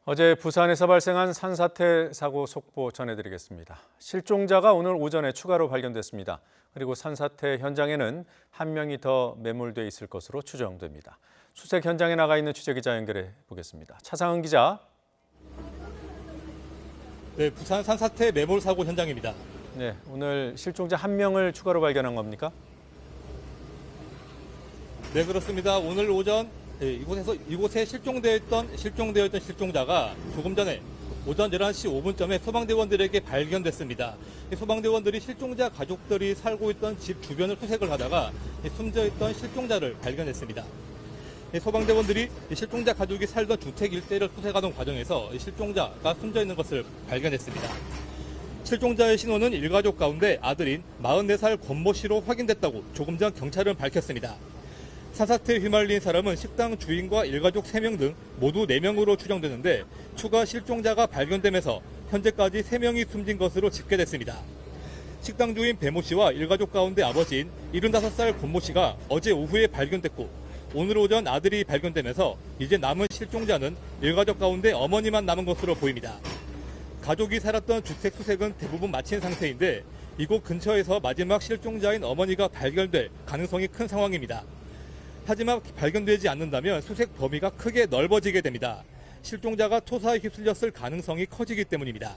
어제 부산에서 발생한 산사태 사고 속보 전해드리겠습니다. 실종자가 오늘 오전에 추가로 발견됐습니다. 그리고 산사태 현장에는 한 명이 더 매몰돼 있을 것으로 추정됩니다. 수색 현장에 나가 있는 취재기자 연결해 보겠습니다. 차상은 기자. 네, 부산 산사태 매몰 사고 현장입니다. 네, 오늘 실종자 한 명을 추가로 발견한 겁니까? 네, 그렇습니다. 오늘 오전 이곳에 실종되어 있던 실종자가 조금 전에 오전 11시 5분쯤에 소방대원들에게 발견됐습니다. 소방대원들이 실종자 가족들이 살고 있던 집 주변을 수색을 하다가 숨져있던 실종자를 발견했습니다. 소방대원들이 실종자 가족이 살던 주택 일대를 수색하던 과정에서 실종자가 숨져있는 것을 발견했습니다. 실종자의 신원은 일가족 가운데 아들인 44살 권모 씨로 확인됐다고 조금 전 경찰은 밝혔습니다. 산사태에 휘말린 사람은 식당 주인과 일가족 3명 등 모두 4명으로 추정되는데 추가 실종자가 발견되면서 현재까지 3명이 숨진 것으로 집계됐습니다. 식당 주인 배모 씨와 일가족 가운데 아버지인 75살 권모 씨가 어제 오후에 발견됐고 오늘 오전 아들이 발견되면서 이제 남은 실종자는 일가족 가운데 어머니만 남은 것으로 보입니다. 가족이 살았던 주택 수색은 대부분 마친 상태인데 이곳 근처에서 마지막 실종자인 어머니가 발견될 가능성이 큰 상황입니다. 하지만 발견되지 않는다면 수색 범위가 크게 넓어지게 됩니다. 실종자가 토사에 휩쓸렸을 가능성이 커지기 때문입니다.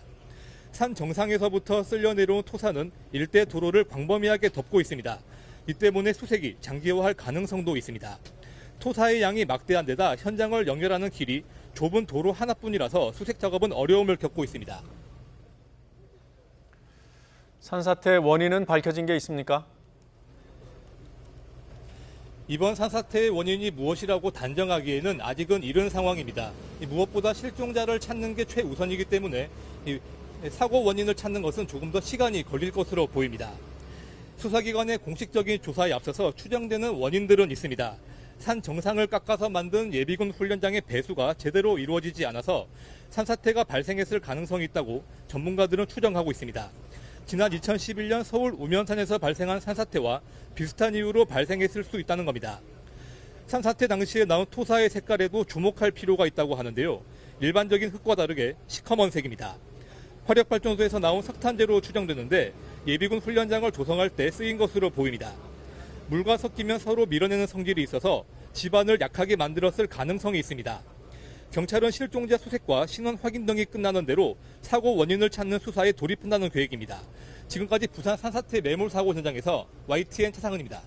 산 정상에서부터 쓸려 내려온 토사는 일대 도로를 광범위하게 덮고 있습니다. 이 때문에 수색이 장기화할 가능성도 있습니다. 토사의 양이 막대한 데다 현장을 연결하는 길이 좁은 도로 하나뿐이라서 수색 작업은 어려움을 겪고 있습니다. 산사태 원인은 밝혀진 게 있습니까? 이번 산사태의 원인이 무엇이라고 단정하기에는 아직은 이른 상황입니다. 무엇보다 실종자를 찾는 게 최우선이기 때문에 사고 원인을 찾는 것은 조금 더 시간이 걸릴 것으로 보입니다. 수사기관의 공식적인 조사에 앞서서 추정되는 원인들은 있습니다. 산 정상을 깎아서 만든 예비군 훈련장의 배수가 제대로 이루어지지 않아서 산사태가 발생했을 가능성이 있다고 전문가들은 추정하고 있습니다. 지난 2011년 서울 우면산에서 발생한 산사태와 비슷한 이유로 발생했을 수 있다는 겁니다. 산사태 당시에 나온 토사의 색깔에도 주목할 필요가 있다고 하는데요. 일반적인 흙과 다르게 시커먼색입니다. 화력발전소에서 나온 석탄재로 추정되는데 예비군 훈련장을 조성할 때 쓰인 것으로 보입니다. 물과 섞이면 서로 밀어내는 성질이 있어서 집안을 약하게 만들었을 가능성이 있습니다. 경찰은 실종자 수색과 신원 확인 등이 끝나는 대로 사고 원인을 찾는 수사에 돌입한다는 계획입니다. 지금까지 부산 산사태 매몰 사고 현장에서 YTN 차상은입니다.